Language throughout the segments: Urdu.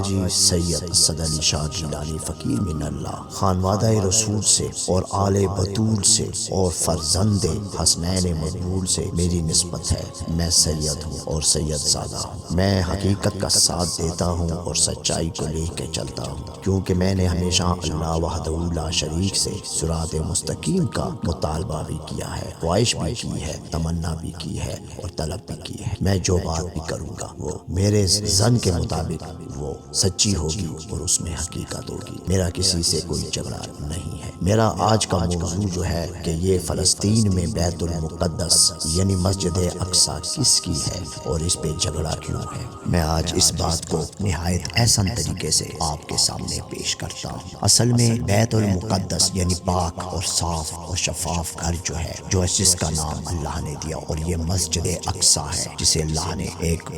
حاجی سید اسد علی شاہ گیلانی فقیر من اللہ خانوادہ رسول سے اور آل بطول سے اور فرزند حسنین مقبول سے میری نسبت ہے۔ میں سید ہوں اور سید زادہ ہوں۔ میں حقیقت کا ساتھ دیتا ہوں اور سچائی کو لے کے چلتا ہوں، کیونکہ میں نے ہمیشہ اللہ وحدہ لا شریک سے صراط مستقیم کا مطالبہ بھی کیا ہے، خواہش بھی کی ہے، تمنا بھی کی ہے اور طلب بھی کی ہے۔ میں جو بات بھی کروں گا وہ میرے ظن کے مطابق وہ سچی ہوگی اور اس میں حقیقت ہوگی۔ میرا کسی سے کوئی جھگڑا نہیں ہے۔ میرا آج کا موضوع جو ہے کہ یہ فلسطین میں بیت المقدس یعنی مسجد اقصی کس کی ہے اور اس پہ جھگڑا کیوں ہے، میں آج اس بات کو نہایت احسن طریقے سے آپ کے سامنے پیش کرتا ہوں۔ اصل میں بیت المقدس یعنی پاک اور صاف اور شفاف گھر جو ہے، جو جس کا نام اللہ نے دیا، اور یہ مسجد اقصی ہے جسے اللہ نے ایک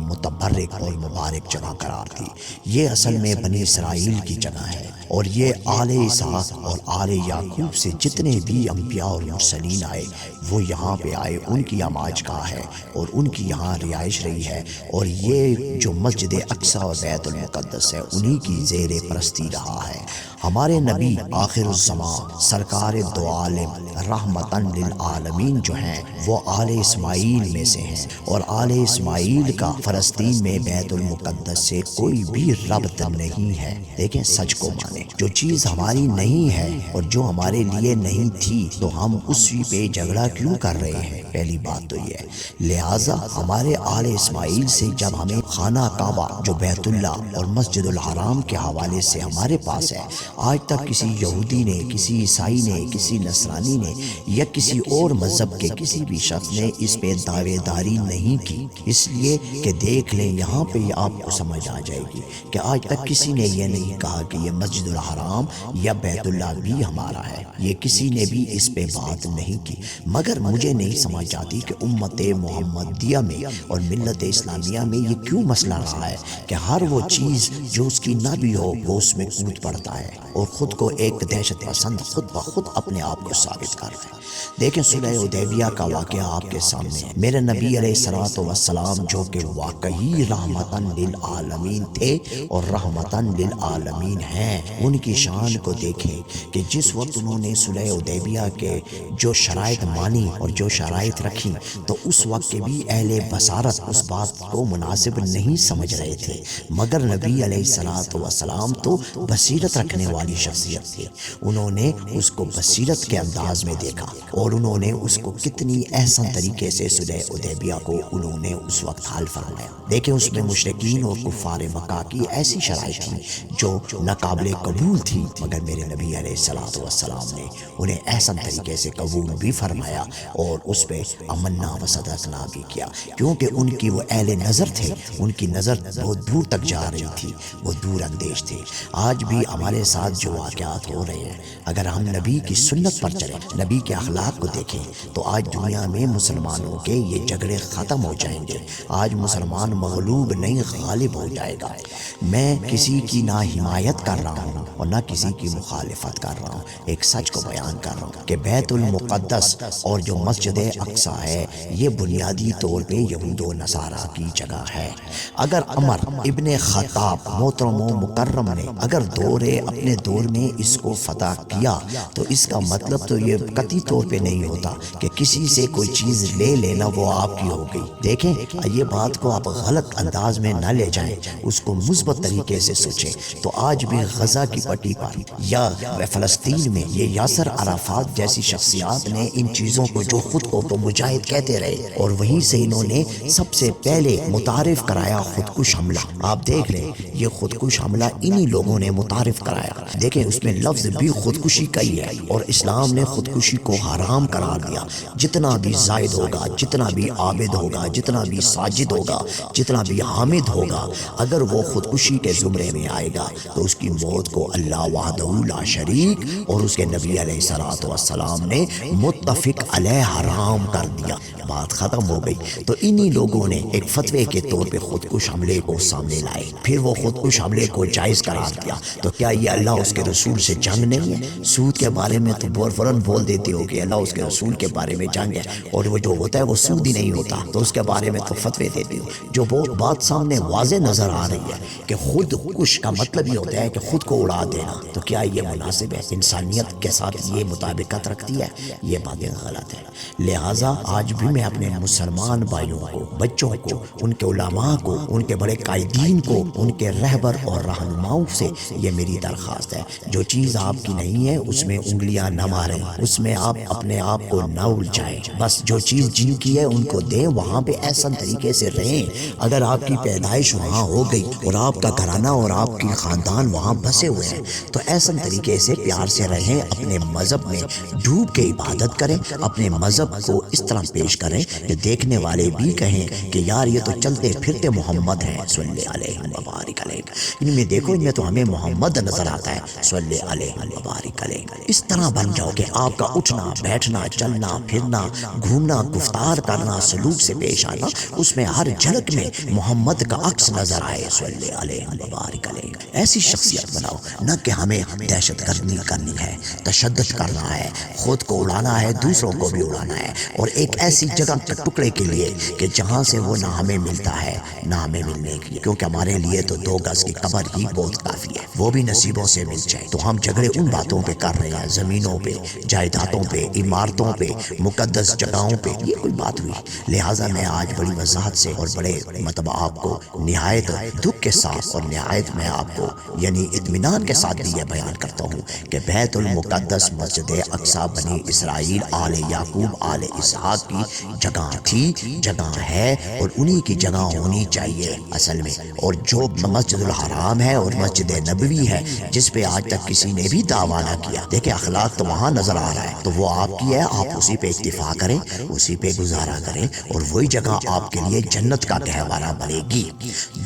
متبرک اور مبارک جگہ قرار دی۔ یہ اصل میں بنی اسرائیل کی جگہ ہے، اور یہ آل اسحاق اور آل یعقوب سے جتنے بھی انبیاء اور مرسلین آئے وہ یہاں پہ آئے، ان کی آماج گاہ ہے اور ان کی یہاں رہائش رہی ہے، اور یہ جو مسجد اقصی اور بیت المقدس ہے انہی کی زیر پرستی رہا ہے۔ ہمارے نبی آخر الزمان سرکار دو عالم رحمتاً للعالمین جو ہیں وہ آل اسماعیل میں سے ہیں، اور آل اسماعیل کا فلسطین میں بیت المقدس سے کوئی بھی ربط نہیں ہے۔ لیکن سچ کو مانیں، جو چیز ہماری نہیں ہے اور جو ہمارے لیے نہیں تھی تو ہم اسی پہ جھگڑا کیوں کر رہے ہیں؟ پہلی بات تو یہ ہے۔ لہٰذا ہمارے آل اسماعیل سے جب ہمیں خانہ کعبہ جو بیت اللہ اور مسجد الحرام کے حوالے سے ہمارے پاس ہے، آج تک کسی یہودی نے، کسی عیسائی نے، کسی نصرانی نے یا کسی اور مذہب کے کسی بھی شخص نے اس پہ دعوے داری نہیں کی، اس لیے کہ دیکھ لیں یہاں پہ آپ کو سمجھ آ جائے گی کہ آج تک کسی نے یہ نہیں کہا کہ یہ مسجد الحرام یا بیت اللہ بھی ہمارا ہے، یہ کسی نے بھی اس پہ بات نہیں کی۔ مگر مجھے نہیں سمجھ آتی کہ امت محمدیہ میں اور ملت اسلامیہ میں یہ کیوں مسئلہ رہا ہے کہ ہر وہ چیز جو اس کی نہ بھی ہو وہ اس میں کود پڑتا ہے اور خود کو ایک دہشت پسند خود بخود اپنے آپ کو ثابت کر رہے ہیں۔ دیکھیں صلح حدیبیہ کا واقعہ آپ کے سامنے ہے۔ میرے نبی علیہ الصلوۃ والسلام جو کہ واقعی رحمتاً للعالمین تھے اور رحمتاً للعالمین ہیں، ان کی شان کو دیکھیں کہ جس وقت انہوں نے صلح حدیبیہ کے جو شرائط مانی اور جو شرائط رکھی تو اس وقت کے بھی اہل بصارت اس بات کو مناسب نہیں سمجھ رہے تھے، مگر نبی علیہ الصلوۃ والسلام تو بصیرت رکھنے والی شخصیت تھی۔ انہوں نے اس کو بصیرت کے انداز میں دیکھا اور انہوں نے اس کو کتنی احسن طریقے سے صلح حدیبیہ کو انہوں نے اس وقت حل فرمایا۔ دیکھیں اس میں مشرکین اور کفار مکہ کی ایسی شرائط تھیں جو ناقابل قبول تھی، مگر میرے نبی علیہ الصلوۃ والسلام نے انہیں احسن طریقے سے قبول بھی فرمایا اور اس پہ امنا و صدقنا بھی کیا، کیونکہ ان کی وہ اہل نظر تھے، ان کی نظر بہت دور تک جا رہی تھی، وہ دور اندیش تھے۔ آج بھی ہمارے ساتھ جو واقعات ہو رہے ہیں، اگر ہم نبی کی سنت پر چلیں، نبی کے اخلاق کو دیکھیں تو آج دنیا میں مسلمانوں کے یہ جھگڑے ختم ہو جائیں گے۔ آج مسلمان مغلوب نہیں غالب ہو جائے گا۔ میں کسی کی نہ حمایت کر رہا ہوں اور نہ کسی کی مخالفت کر رہا ہوں، ایک سچ کو بیان کر رہا ہوں کہ بیت المقدس اور جو مسجد اقصی ہے یہ بنیادی طور پہ یہود و نصارہ کی جگہ ہے۔ اگر عمر ابن خطاب محترم و مکرم نے اگر اپنے دور میں اس کو فتح کیا تو اس کا مطلب تو یہ قطعی طور پہ نہیں ہوتا کہ کسی سے کوئی چیز لے لینا وہ آپ کی ہو گئی۔ دیکھیں یہ بات کو آپ غلط انداز میں نہ لے جائیں، اس کو مثبت طریقے سے سوچیں تو آج بھی غزہ کی پٹی پر یا فلسطین میں یہ یاسر عرفات جیسی شخصیات نے ان چیزوں کو جو خود کو تو مجاہد کہتے رہے اور وہیں سے انہوں نے سب سے پہلے متعارف کرایا خودکش حملہ۔ آپ دیکھ لیں یہ خودکش حملہ انہی لوگوں نے متعارف کرایا۔ دیکھیں اس میں لفظ بھی خودکشی کا ہی ہے اور اسلام نے خودکشی کو حرام قرار دیا۔ جتنا بھی زائد ہوگا، جتنا بھی عابد ہوگا، جتنا بھی ساجد ہوگا، جتنا بھی حامد ہوگا، اگر وہ خودکشی کے زمرے میں آئے گا تو اس کی موت کو اللہ وحدہ لا شریک اور اس کے نبی علیہ الصلوۃ والسلام نے متفق علیہ حرام کر دیا۔ بات ختم ہو گئی۔ تو انہی لوگوں نے ایک فتوے کے طور پہ خودکش حملے کو سامنے لائے، پھر وہ خودکش حملے کو جائز قرار دیا۔ تو کیا یہ اللہ اس کے رسول سے جنگ نہیں ہے؟ سود کے بارے میں تو فوراً بول دیتے ہو کہ اللہ اس کے رسول کے بارے میں جنگ ہے، اور وہ جو ہوتا ہے وہ سود ہی نہیں ہوتا، تو اس کے بارے میں تو فتوے دیتے ہو۔ جو بات سامنے واضح نظر آ رہی ہے کہ خود کش کا مطلب یہ ہوتا ہے کہ خود کو اڑا دینا، تو کیا یہ مناسب ہے؟ انسانیت کے ساتھ یہ مطابقت رکھتی ہے؟ یہ باتیں غلط ہیں۔ لہٰذا آج بھی میں اپنے مسلمان بھائیوں کو، بچوں کو، ان کے علماء کو، ان کے بڑے قائدین کو، ان کے رہبر اور رہنماؤں سے یہ میری درخواست ہے، جو چیز آپ کی نہیں ہے اس میں انگلیاں نہ ماریں، اس میں آپ اپنے آپ کو نہ الجھائیں۔ بس جو چیز جن کی ہے ان کو دیں، وہاں پہ احسن طریقے سے رہیں۔ اگر آپ کی پیدائش وہاں ہو گئی اور آپ کا گھرانہ اور آپ کی خاندان وہاں بسے ہوئے ہیں، تو احسن طریقے سے پیار سے رہیں، اپنے مذہب میں ڈوب کے عبادت کریں، اپنے مذہب کو اس طرح پیش کریں کہ دیکھنے والے بھی کہیں کہ یار یہ تو چلتے پھرتے محمد ہیں صلی علیہ وبارک علیہ، ان میں دیکھو ان میں تو ہمیں محمد نظر آتا ہے صلی علیہ وبارک علیہ۔ اس طرح بن جاؤ کہ آپ کا اٹھنا بیٹھنا چلنا پھرنا گھومنا گفتار کرنا سلوک سے پیش آنا اس میں ہر جھلک میں محمد کا عکس نظر آئے صلی علیہ وبارک علیہ۔ ایسی شخصیت بناؤ، نہ کہ ہمیں دہشت گردی کرنی ہے، تشدد کرنا ہے، خود کو اڑانا ہے، دوسروں کو بھی اڑانا ہے، اور ایک ایسی جگہ کے ٹکڑے کے لیے کہ جہاں سے وہ نہ ہمیں ملتا ہے نہ ہمیں ملنے کے لیے، کیونکہ ہمارے لیے تو 2 گز کی قبر ہی بہت کافی ہے، وہ بھی نصیبوں سے مل جائے۔ تو ہم جھگڑے ان باتوں پہ کر رہے ہیں، زمینوں پہ، جائیدادوں پہ، عمارتوں پہ، مقدس جگہوں پہ، یہ کوئی بات ہوئی؟ لہٰذا میں آج بڑی وضاحت سے اور بڑے آپ کو نہایت دکھ کے ساتھ اور نہایت میں آپ کو یعنی اطمینان کے ساتھ بھی یہ بیان کرتا ہوں کہ بیت المقدس مسجد اقصی بنی اسرائیل آل یعقوب آل اسحاق کی جگہ تھی، جگہ ہے، اور انہی کی جگہ ہونی چاہیے اصل میں۔ اور جو مسجد الحرام ہے اور مسجد نبوی ہے جس پہ آج تک کسی نے بھی دعویٰ نہ کیا، دیکھیں اخلاق تو وہاں نظر آ رہا ہے، تو وہ آپ کی ہے، آپ اسی پہ اکتفا کریں، اسی پہ گزارا کریں، اور وہی جگہ آپ کے لیے جنت کا گہوارہ بنے گی۔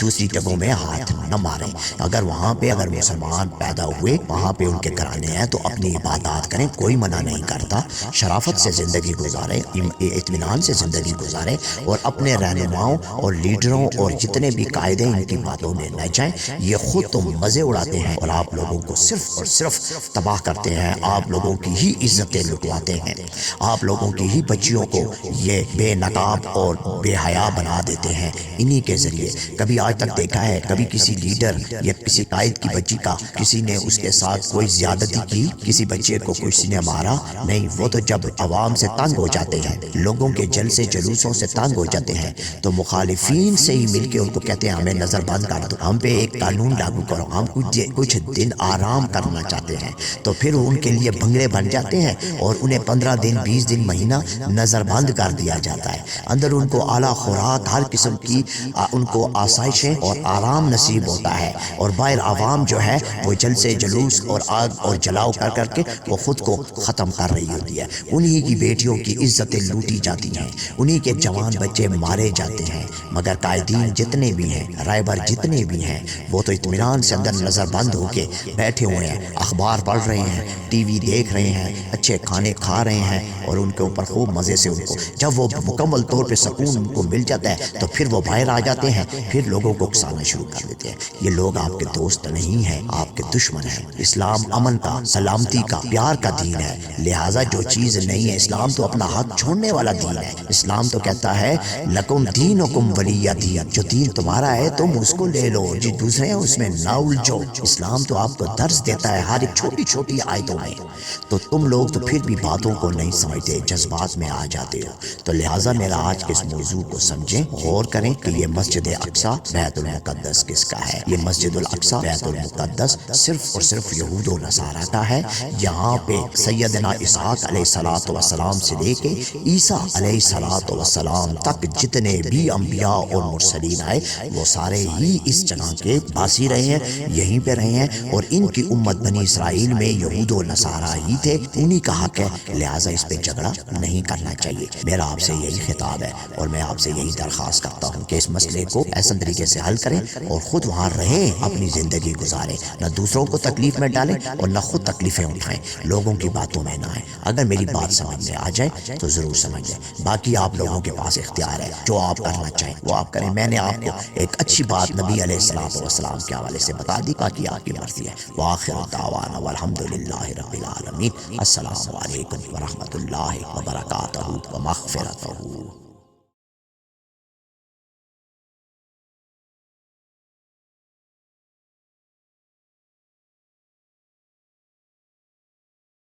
دوسری جگہوں میں ہاتھ نہ ماریں۔ اگر وہاں پہ اگر مسلمان پیدا ہوئے وہاں پہ ان کے گھرانے ہیں تو اپنی عبادات کریں، کوئی منع نہیں کرتا، شرافت سے زندگی گزاریں، اطمینان سے زندگی گزاریں، اور اپنے رہنماؤں اور لیڈروں اور جتنے بھی قائد ہیں ان کی باتوں میں نہ جائیں۔ یہ خود تو مزے اڑاتے ہیں اور آپ لوگوں کو صرف اور صرف تباہ کرتے ہیں، آپ لوگوں کی ہی عزتیں لٹواتے ہیں، آپ لوگوں کی ہی بچیوں کو یہ بے نقاب اور بے حیا بنا دیتے ہیں انہی کے ذریعے۔ کبھی آج تک دیکھا ہے کبھی کسی لیڈر یا کسی قائد کی بچی کا کسی نے اس کے ساتھ کوئی زیادتی کی، کسی بچے کو کسی نے مارا؟ نہیں، وہ تو جب عوام سے تنگ ہو جاتے ہیں، لوگوں کے جلسے جلوسوں سے تنگ ہو جاتے ہیں تو مخالفین سے ہی مل کے ان کو کہتے ہیں ہمیں نظر بند کر دو، ہم پہ ایک قانون لاگو کرو، ہم کچھ دن آرام کرنا چاہتے ہیں، تو پھر ان کے لیے بنگلے بن جاتے ہیں اور انہیں 15 دن 20 دن مہینہ نظر بند کر دیا جاتا ہے۔ اندر ان کو اعلیٰ خوراک ہر قسم کی ان کو آسائشیں اور آرام نصیب ہوتا ہے، اور باہر عوام جو ہے وہ جلسے جلوس اور آگ اور جلاؤ کر کے وہ خود کو ختم کر رہی ہوتی ہے، انہی کی بیٹیوں کی عزتیں لوٹی جاتی ہیں، انہی کے جوان بچے مارے جاتے ہیں، مگر قائدین جتنے بھی ہیں، رہبر جتنے بھی ہیں، وہ تو اطمینان سے اندر نظر بند ہو کے بیٹھے ہوئے ہیں، اخبار پڑھ رہے ہیں، ٹی وی دیکھ رہے ہیں، اچھے کھانے کھا رہے ہیں، اور ان کے اوپر خوب مزے سے ان کو جب وہ مکمل طور پہ سکون ان کو مل جاتا ہے تو پھر وہ باہر آ جاتے ہیں، پھر لوگوں کو اکسانا شروع کر دیتے ہیں۔ یہ لوگ آپ کے دوست نہیں ہیں، آپ کے دشمن ہیں۔ اسلام امن کا، سلامتی کا، پیار کا دین ہے، لہٰذا جو چیز نہیں ہے، اسلام تو اپنا حق چھوڑنے والا دین ہے۔ اسلام تو کہتا ہے لکم دینکم ولی دین، جو دین تمہارا ہے تم اس کو لے لو، جو دوسرے ہیں اس میں نہ الجھو۔ اسلام تو آپ کو درس دیتا ہے ہر ایک چھوٹی چھوٹی آیتوں میں، تو تم لوگ تو پھر بھی باتوں کو نہیں سمجھتے، جذبات میں آ جاتے ہو۔ تو لہٰذا میرا آج کے اس موضوع کو سمجھیں، غور کریں کہ یہ مسجد اقصی بیت المقدس کس کا ہے۔ یہ مسجد الاقصی بیت المقدس صرف اور صرف یہود و نصارہ کا ہے۔ یہاں پہ سیدنا اسحاق علیہ الصلوۃ والسلام سے لے کے عیسیٰ علیہ الصلوۃ والسلام تک جتنے بھی انبیاء اور مرسلین آئے وہ سارے ہی اس جگہ کے باسی رہے ہیں، یہیں پہ رہے ہیں، اور ان کی امت بنی اسرائیل میں یہود و نصارہ ہی تھے، انہی کا حق ہے، لہٰذا اس پہ جھگڑا نہیں کرنا چاہیے۔ میرا آپ سے یہی خطاب ہے اور میں آپ سے یہی درخواست کرتا ہوں کہ اس مسئلے کو ایسا طریقے سے حل کریں اور خود وہاں رہیں، اپنی زندگی گزاریں، نہ دوسروں کو تکلیف میں ڈالیں اور نہ خود تکلیفیں اٹھائیں، لوگوں کی باتوں میں نہ آئیں۔ اگر میری بات سمجھ میں آ جائے تو ضرور سمجھ لیں۔ باقی آپ لوگوں کے پاس اختیار ہے، جو آپ کرنا چاہیں وہ آپ کریں۔ میں نے آپ کو ایک اچھی بات نبی علیہ السلام کے حوالے سے بتا دی، باقی آپ کی مرضی ہے۔ وآخر دعوانا والحمد للہ رب العالمین۔ السلام علیکم ورحمۃ اللہ وبرکاتہ ومغفرتہ۔